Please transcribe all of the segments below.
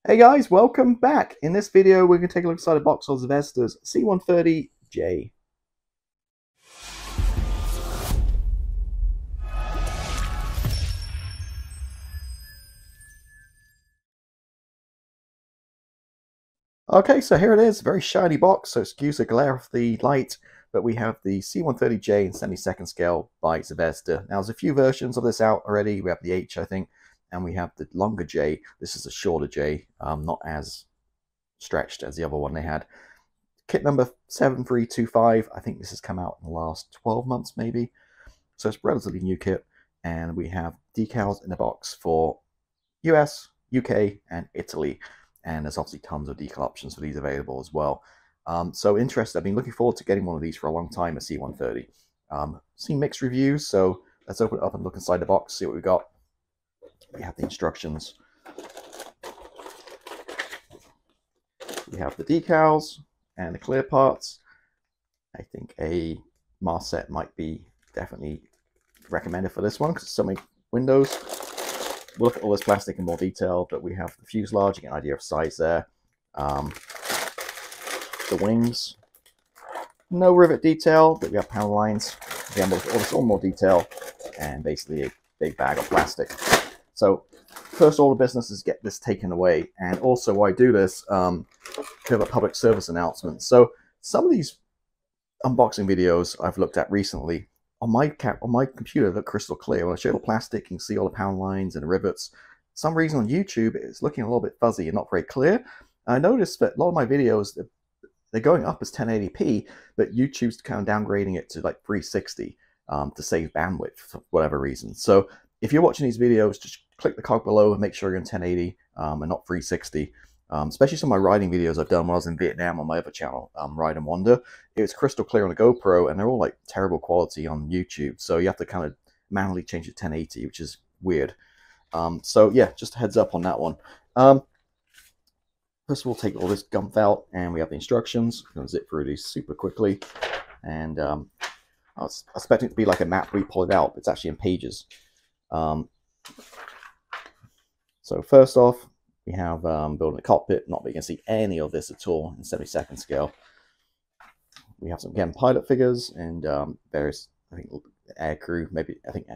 Hey guys, welcome back. In this video, we're going to take a look inside a box of Zvezda's C-130J. Okay, so here it is, very shiny box, so excuse the glare of the light, but we have the C-130J in 72nd scale by Zvezda. Now, there's a few versions of this out already. We have the H, I think, and we have the longer J. This is a shorter J, not as stretched as the other one they had. Kit number 7325. I think this has come out in the last 12 months, maybe. So it's a relatively new kit. And we have decals in the box for US, UK, and Italy. And there's obviously tons of decal options for these available as well. So interested. I've been looking forward to getting one of these for a long time, a C-130. Seen mixed reviews, so let's open it up and look inside the box, see what we got. We have the instructions. We have the decals and the clear parts. I think a mask set might be definitely recommended for this one because so many windows. We'll look at all this plastic in more detail, but we have the fuselage, you get an idea of size there. The wings, no rivet detail, but we have panel lines. Again, we'll look at all this in more detail, and basically a big bag of plastic. So first order of business is get this taken away, and also why I do this, kind of a public service announcement. So some of these unboxing videos I've looked at recently on my computer look crystal clear. When I show the plastic, you can see all the panel lines and the rivets. For some reason on YouTube, it's looking a little bit fuzzy and not very clear. I noticed that a lot of my videos, they're going up as 1080p, but YouTube's kind of downgrading it to like 360 to save bandwidth for whatever reason. So if you're watching these videos, just click the cog below and make sure you're in 1080 and not 360. Especially some of my riding videos I've done when I was in Vietnam on my other channel, Ride and Wander. It was crystal clear on a GoPro, and they're all like terrible quality on YouTube. So you have to kind of manually change it to 1080, which is weird. So yeah, just a heads up on that one. First of all, take all this gump out, and we have the instructions. I'm going to zip through these super quickly. And I was expecting it to be like a map where you pull it out, but it's actually in pages. So first off, we have building a cockpit. Not that you can see any of this at all in 72nd scale. We have some, again, pilot figures and various, I think, air crew. Maybe I think I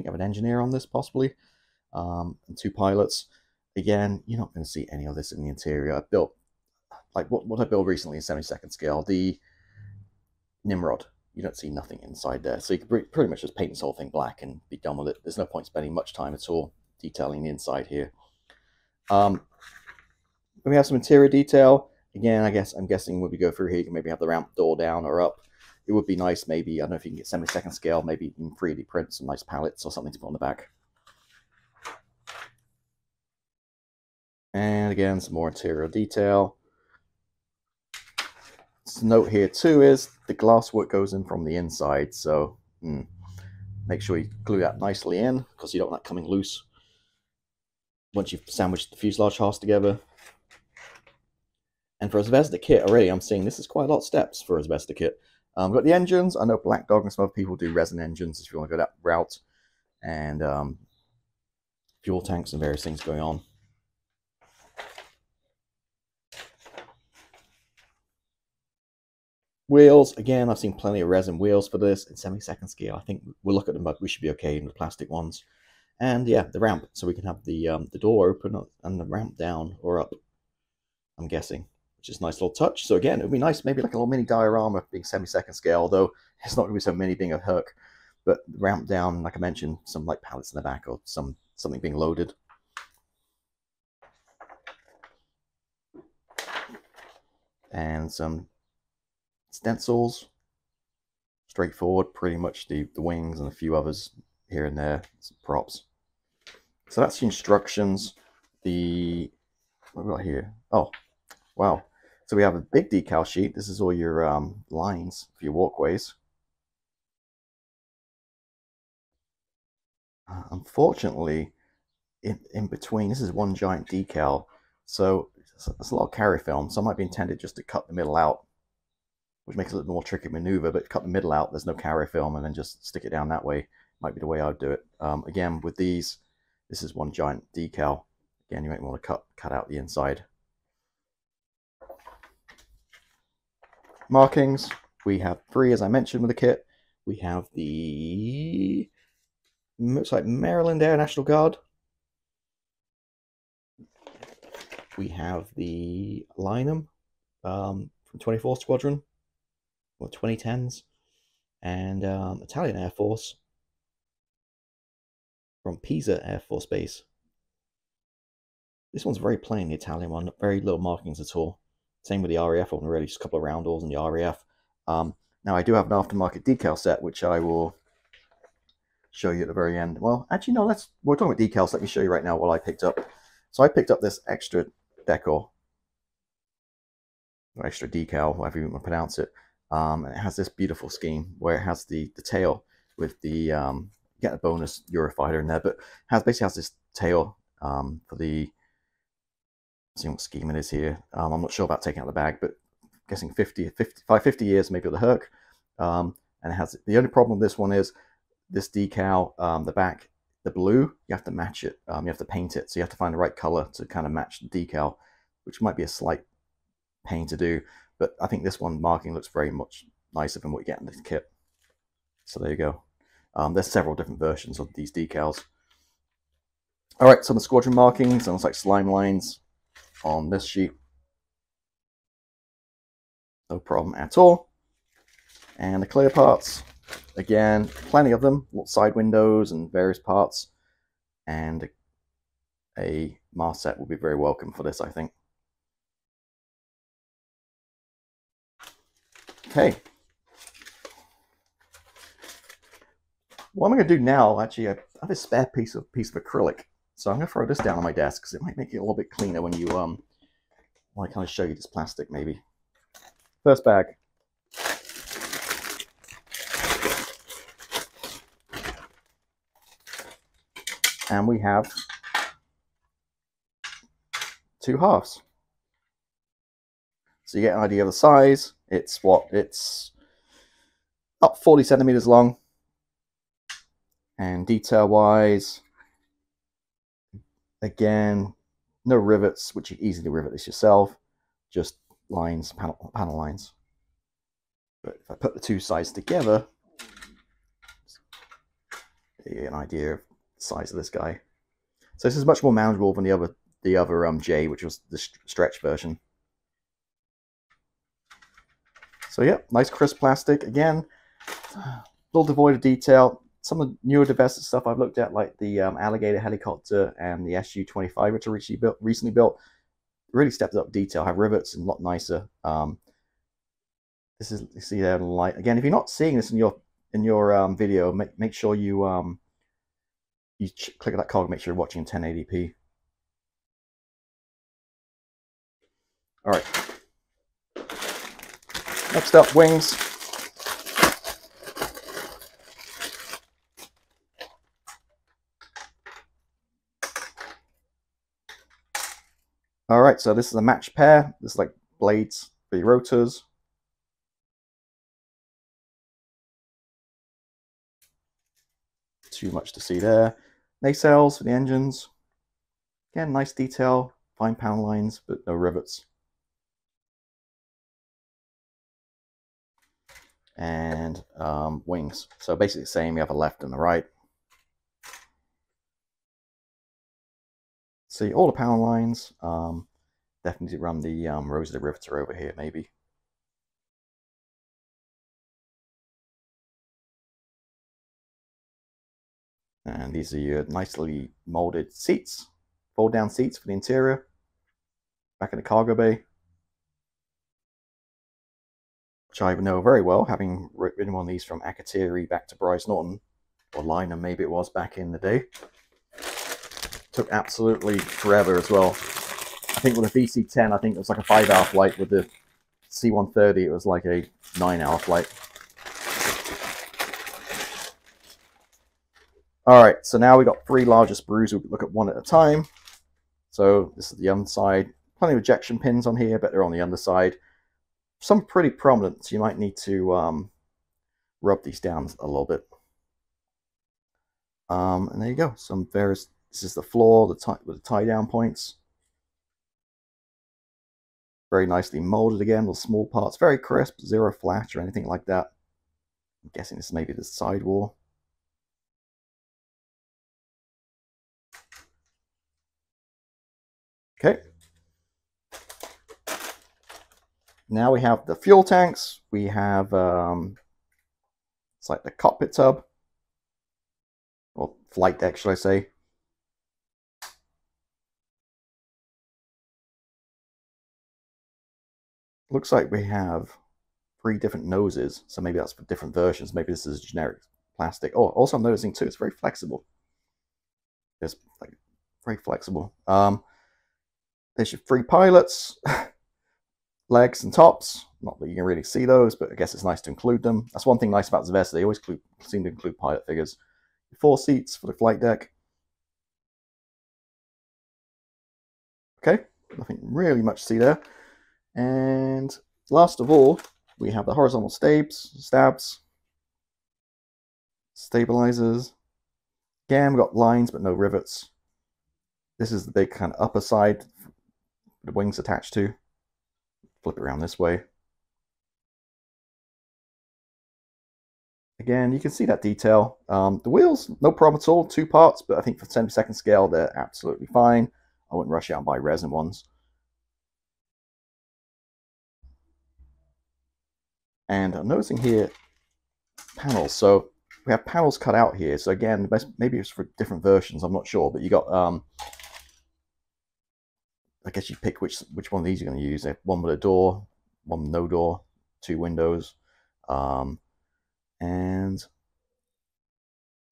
have an engineer on this possibly, and two pilots. Again, you're not going to see any of this in the interior. I built like what I built recently in 72nd scale, the Nimrod. You don't see nothing inside there, so you can pretty much just paint this whole thing black and be done with it. There's no point spending much time at all detailing the inside here. We have some interior detail. Again, I'm guessing when we go through here, you can maybe have the ramp door down or up. It would be nice, maybe, I don't know if you can get 72nd scale, maybe you can 3D print some nice pallets or something to put on the back. And again, some more interior detail. To note here too is the glass work goes in from the inside, so make sure you glue that nicely in because you don't want that coming loose once you've sandwiched the fuselage halves together. And for a Zvezda kit already, I'm seeing this is quite a lot of steps for a Zvezda kit. We've got the engines. I know Black Dog and some other people do resin engines if you want to go that route. And fuel tanks and various things going on. Wheels, again, I've seen plenty of resin wheels for this in 72nd scale. I think we'll look at them, but we should be okay in the plastic ones. And yeah, the ramp, so we can have the door open and the ramp down or up, I'm guessing, which is a nice little touch. So again, it would be nice, maybe like a little mini diorama being 72nd scale, although it's not going to be so mini being a Herc. But ramp down, like I mentioned, some like pallets in the back or something being loaded. And some stencils, straightforward, pretty much the wings and a few others here and there, some props. So that's the instructions. What have we got here? Oh, wow. So we have a big decal sheet. This is all your lines for your walkways. Unfortunately, in between, this is one giant decal. So that's a lot of carry film. Some might be intended just to cut the middle out, which makes it a little more tricky maneuver, but cut the middle out, there's no carry film, and then just stick it down that way. Might be the way I'd do it. Again, with these, this is one giant decal. Again, you might want to cut out the inside. Markings, we have 3, as I mentioned, with the kit. We have the, looks like Maryland Air National Guard. We have the Lynam from 24th Squadron, or 2010s, and Italian Air Force from Pisa Air Force Base. This one's very plain, the Italian one, very little markings at all. Same with the RAF one already, just a couple of roundels in the RAF. Now I do have an aftermarket decal set, which I will show you at the very end. Well, actually, no, we're talking about decals. Let me show you right now what I picked up. So I picked up this extra decor, or extra decal, whatever you want to pronounce it. And it has this beautiful scheme where it has the tail with the get a bonus Eurofighter in there, but basically has this tail for the, see what scheme it is here. I'm not sure about taking out the bag, but I'm guessing 50 years maybe of the Herc. And it has, the only problem with this one is this decal, the back, the blue, you have to match it. You have to paint it, so you have to find the right color to kind of match the decal, which might be a slight pain to do. But I think this one marking looks very much nicer than what you get in this kit. So there you go. There's several different versions of these decals. All right, some of the squadron markings, almost like slime lines on this sheet. No problem at all. And the clear parts, again, plenty of them, little side windows and various parts. And a mast set will be very welcome for this, I think. Okay. What I'm going to do now, actually, I have a spare piece of acrylic. So I'm going to throw this down on my desk because it might make it a little bit cleaner when you, when I kind of show you this plastic, maybe. First bag. And we have 2 halves. So you get an idea of the size. It's up 40 centimeters long. And detail-wise, again, no rivets, which you can easily rivet this yourself. Just lines, panel lines. But if I put the 2 sides together, you get an idea of the size of this guy. So this is much more manageable than the other J, which was the stretch version. So yeah, nice crisp plastic. Again, a little devoid of detail. Some of the newer domestic stuff I've looked at, like the Alligator helicopter and the Su-25, which are recently built, really stepped up detail, have rivets and a lot nicer. This is, you see there in the light. Again, if you're not seeing this in your video, make sure you click that cog, make sure you're watching in 1080p. All right. Next up, wings. All right, so this is a matched pair. This is like blades for your rotors. Too much to see there. Nacelles for the engines. Again, nice detail, fine panel lines, but no rivets. And wings. So basically the same, you have a left and a right. See all the panel lines. Definitely run the rosette riveter over here, maybe. And these are your nicely molded seats, fold down seats for the interior. Back in the cargo bay, which I know very well, having ridden one of these from Akatiri back to Bryce Norton, or Lynham maybe it was back in the day. Took absolutely forever as well. I think with the VC-10, I think it was like a 5-hour flight. With the C-130, it was like a 9-hour flight. All right, so now we got 3 larger sprues. We'll look at one at a time. So this is the underside. Plenty of ejection pins on here, but they're on the underside. Some pretty prominent, so you might need to rub these down a little bit. And there you go, some various This is the floor, with the tie down points. Very nicely molded again, with small parts, very crisp, zero flash or anything like that. I'm guessing this is maybe the sidewall. Okay. Now we have the fuel tanks. We have it's like the cockpit tub, or flight deck, should I say. Looks like we have 3 different noses, so maybe that's for different versions. Maybe this is generic plastic. Oh, also I'm noticing too, it's very flexible. It's like very flexible. There's your 3 pilots, legs and tops. Not that you can really see those, but I guess it's nice to include them. That's one thing nice about Zvezda. They always seem to include pilot figures. 4 seats for the flight deck. Okay, nothing really much to see there. And last of all, we have the horizontal stabs, stabilizers. Again, we've got lines but no rivets. This is the big kind of upper side the wings attached to. Flip it around this way. Again, you can see that detail. The wheels, no problem at all, 2 parts, but I think for 10-second scale, they're absolutely fine. I wouldn't rush out and buy resin ones. And I'm noticing here panels. So we have panels cut out here. So again, maybe it's for different versions. I'm not sure, but you got I guess you pick which one of these you're going to use. One with a door, one with no door, 2 windows, and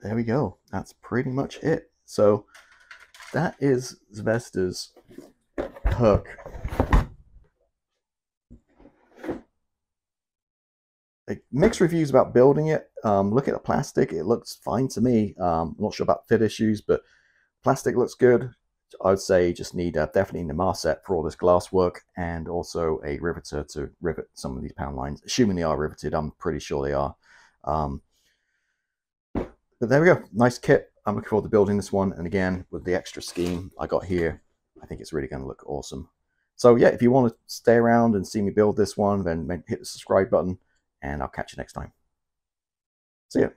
there we go. That's pretty much it. So that is Zvezda's Herc. Mixed reviews about building it. Look at the plastic; it looks fine to me. I'm not sure about fit issues, but plastic looks good. I'd say you just need definitely the Marset for all this glass work, and also a riveter to rivet some of these pound lines. Assuming they are riveted, I'm pretty sure they are. But there we go, nice kit. I'm looking forward to building this one, and again with the extra scheme I got here, I think it's really going to look awesome. So yeah, if you want to stay around and see me build this one, then hit the subscribe button, and I'll catch you next time. See ya.